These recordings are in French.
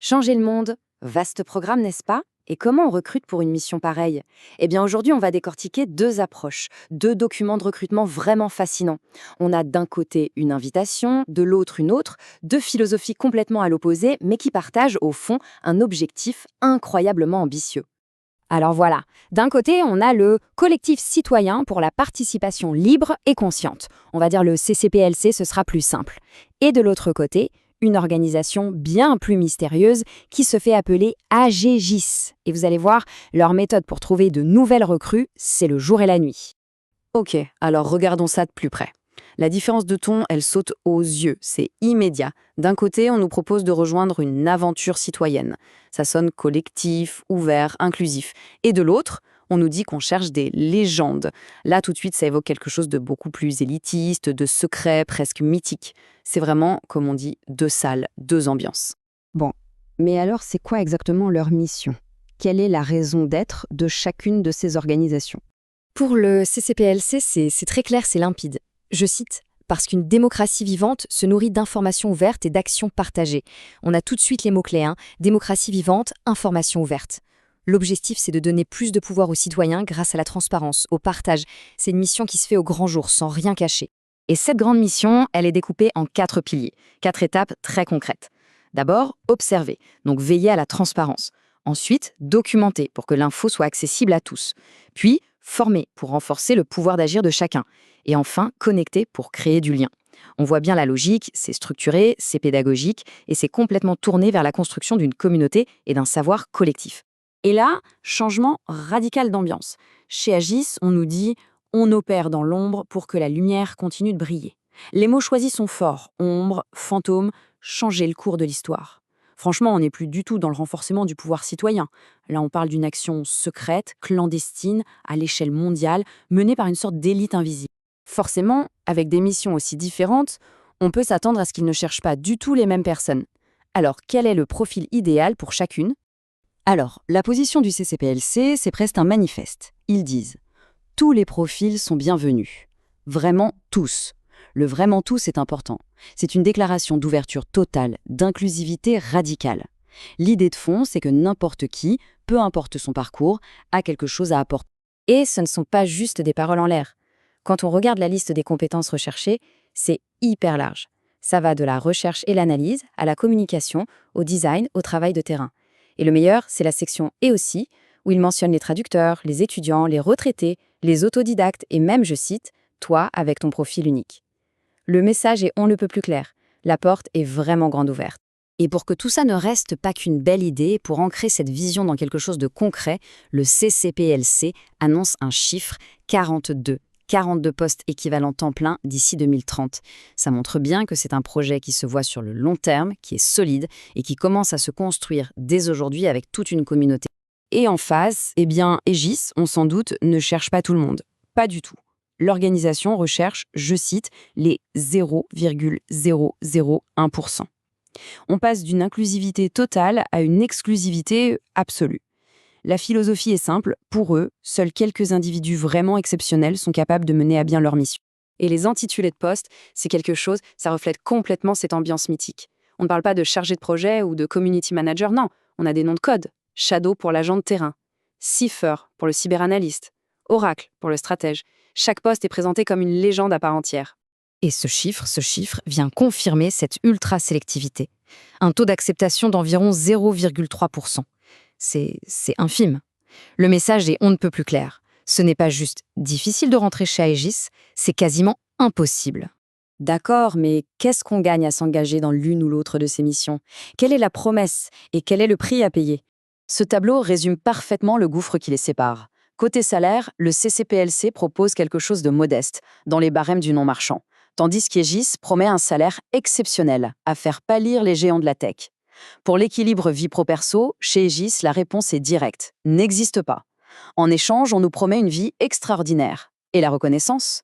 Changer le monde, vaste programme, n'est-ce pas? Et comment on recrute pour une mission pareille? Eh bien aujourd'hui, on va décortiquer deux approches, deux documents de recrutement vraiment fascinants. On a d'un côté une invitation, de l'autre une autre, deux philosophies complètement à l'opposé, mais qui partagent au fond un objectif incroyablement ambitieux. Alors voilà, d'un côté, on a le collectif citoyen pour la participation libre et consciente. On va dire le CCPLC, ce sera plus simple. Et de l'autre côté, une organisation bien plus mystérieuse qui se fait appeler AGGIS. Et vous allez voir, leur méthode pour trouver de nouvelles recrues, c'est le jour et la nuit. Ok, alors regardons ça de plus près. La différence de ton, elle saute aux yeux, c'est immédiat. D'un côté, on nous propose de rejoindre une aventure citoyenne. Ça sonne collectif, ouvert, inclusif. Et de l'autre, on nous dit qu'on cherche des légendes. Là, tout de suite, ça évoque quelque chose de beaucoup plus élitiste, de secret, presque mythique. C'est vraiment, comme on dit, deux salles, deux ambiances. Bon, mais alors c'est quoi exactement leur mission? Quelle est la raison d'être de chacune de ces organisations? Pour le CCPLC, c'est très clair, c'est limpide. Je cite, parce qu'une démocratie vivante se nourrit d'informations ouvertes et d'actions partagées. On a tout de suite les mots-clés, démocratie vivante, information ouverte. L'objectif, c'est de donner plus de pouvoir aux citoyens grâce à la transparence, au partage. C'est une mission qui se fait au grand jour, sans rien cacher. Et cette grande mission, elle est découpée en 4 piliers, 4 étapes très concrètes. D'abord, observer, donc veiller à la transparence. Ensuite, documenter pour que l'info soit accessible à tous. Puis, former pour renforcer le pouvoir d'agir de chacun. Et enfin, connecter pour créer du lien. On voit bien la logique, c'est structuré, c'est pédagogique et c'est complètement tourné vers la construction d'une communauté et d'un savoir collectif. Et là, changement radical d'ambiance. Chez Agis, on nous dit « on opère dans l'ombre pour que la lumière continue de briller ». Les mots choisis sont forts, ombre, fantôme, changer le cours de l'histoire. Franchement, on n'est plus du tout dans le renforcement du pouvoir citoyen. Là, on parle d'une action secrète, clandestine, à l'échelle mondiale, menée par une sorte d'élite invisible. Forcément, avec des missions aussi différentes, on peut s'attendre à ce qu'ils ne cherchent pas du tout les mêmes personnes. Alors, quel est le profil idéal pour chacune? Alors, la position du CCPLC, c'est presque un manifeste. Ils disent « tous les profils sont bienvenus ». Vraiment tous. Le vraiment tous est important. C'est une déclaration d'ouverture totale, d'inclusivité radicale. L'idée de fond, c'est que n'importe qui, peu importe son parcours, a quelque chose à apporter. Et ce ne sont pas juste des paroles en l'air. Quand on regarde la liste des compétences recherchées, c'est hyper large. Ça va de la recherche et l'analyse, à la communication, au design, au travail de terrain. Et le meilleur, c'est la section « Et aussi », où il mentionne les traducteurs, les étudiants, les retraités, les autodidactes et même, je cite, « toi avec ton profil unique ». Le message est on ne peut plus clair. La porte est vraiment grande ouverte. Et pour que tout ça ne reste pas qu'une belle idée, pour ancrer cette vision dans quelque chose de concret, le CCPLC annonce un chiffre 42. 42 postes équivalents temps plein d'ici 2030. Ça montre bien que c'est un projet qui se voit sur le long terme, qui est solide et qui commence à se construire dès aujourd'hui avec toute une communauté. Et en face, eh bien, Aegis, on s'en doute, ne cherche pas tout le monde. Pas du tout. L'organisation recherche, je cite, les 0,001%. On passe d'une inclusivité totale à une exclusivité absolue. La philosophie est simple, pour eux, seuls quelques individus vraiment exceptionnels sont capables de mener à bien leur mission. Et les intitulés de poste, c'est quelque chose, ça reflète complètement cette ambiance mythique. On ne parle pas de chargé de projet ou de community manager, non, on a des noms de code. Shadow pour l'agent de terrain, Cipher pour le cyberanalyste, Oracle pour le stratège. Chaque poste est présenté comme une légende à part entière. Et ce chiffre vient confirmer cette ultra-sélectivité. Un taux d'acceptation d'environ 0,3%. C'est infime. Le message est on ne peut plus clair. Ce n'est pas juste difficile de rentrer chez Aegis, c'est quasiment impossible. D'accord, mais qu'est-ce qu'on gagne à s'engager dans l'une ou l'autre de ces missions? Quelle est la promesse et quel est le prix à payer? Ce tableau résume parfaitement le gouffre qui les sépare. Côté salaire, le CCPLC propose quelque chose de modeste, dans les barèmes du non-marchand, tandis qu'Aegis promet un salaire exceptionnel, à faire pâlir les géants de la tech. Pour l'équilibre vie pro-perso, chez Aegis, la réponse est directe, n'existe pas. En échange, on nous promet une vie extraordinaire. Et la reconnaissance?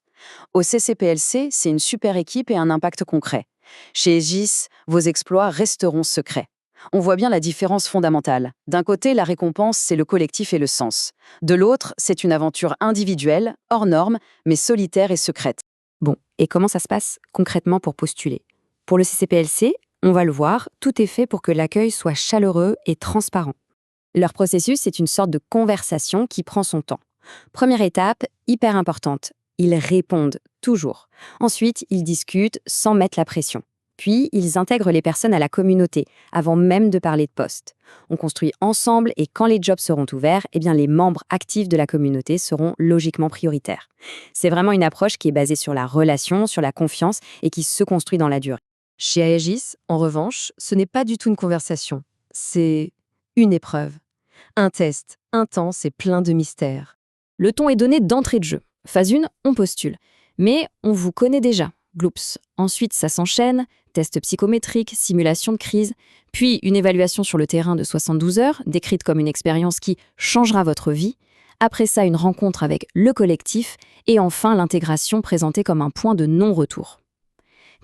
Au CCPLC, c'est une super équipe et un impact concret. Chez Aegis, vos exploits resteront secrets. On voit bien la différence fondamentale. D'un côté, la récompense, c'est le collectif et le sens. De l'autre, c'est une aventure individuelle, hors norme, mais solitaire et secrète. Bon, et comment ça se passe concrètement pour postuler? Pour le CCPLC, On va le voir, tout est fait pour que l'accueil soit chaleureux et transparent. Leur processus est une sorte de conversation qui prend son temps. Première étape, hyper importante, ils répondent toujours. Ensuite, ils discutent sans mettre la pression. Puis, ils intègrent les personnes à la communauté, avant même de parler de poste. On construit ensemble et quand les jobs seront ouverts, les membres actifs de la communauté seront logiquement prioritaires. C'est vraiment une approche qui est basée sur la relation, sur la confiance et qui se construit dans la durée. Chez Aegis, en revanche, ce n'est pas du tout une conversation. C'est une épreuve. Un test intense et plein de mystères. Le ton est donné d'entrée de jeu. Phase 1, on postule. Mais on vous connaît déjà. Gloops. Ensuite, ça s'enchaîne, test psychométrique, simulation de crise, puis une évaluation sur le terrain de 72 heures, décrite comme une expérience qui changera votre vie. Après ça, une rencontre avec le collectif, et enfin l'intégration présentée comme un point de non-retour.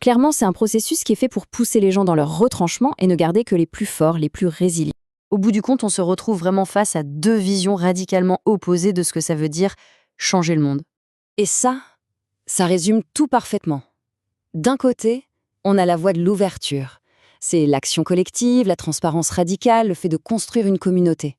Clairement, c'est un processus qui est fait pour pousser les gens dans leur retranchement et ne garder que les plus forts, les plus résilients. Au bout du compte, on se retrouve vraiment face à deux visions radicalement opposées de ce que ça veut dire changer le monde. Et ça résume tout parfaitement. D'un côté, on a la voie de l'ouverture. C'est l'action collective, la transparence radicale, le fait de construire une communauté.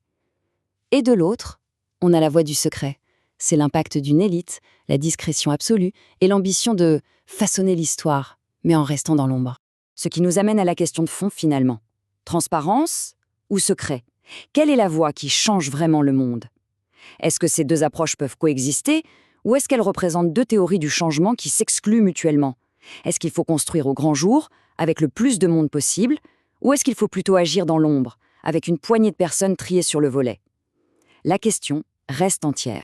Et de l'autre, on a la voie du secret. C'est l'impact d'une élite, la discrétion absolue et l'ambition de façonner l'histoire, mais en restant dans l'ombre. Ce qui nous amène à la question de fond finalement. Transparence ou secret? Quelle est la voie qui change vraiment le monde? Est-ce que ces deux approches peuvent coexister ou est-ce qu'elles représentent deux théories du changement qui s'excluent mutuellement? Est-ce qu'il faut construire au grand jour, avec le plus de monde possible, ou est-ce qu'il faut plutôt agir dans l'ombre, avec une poignée de personnes triées sur le volet? La question reste entière.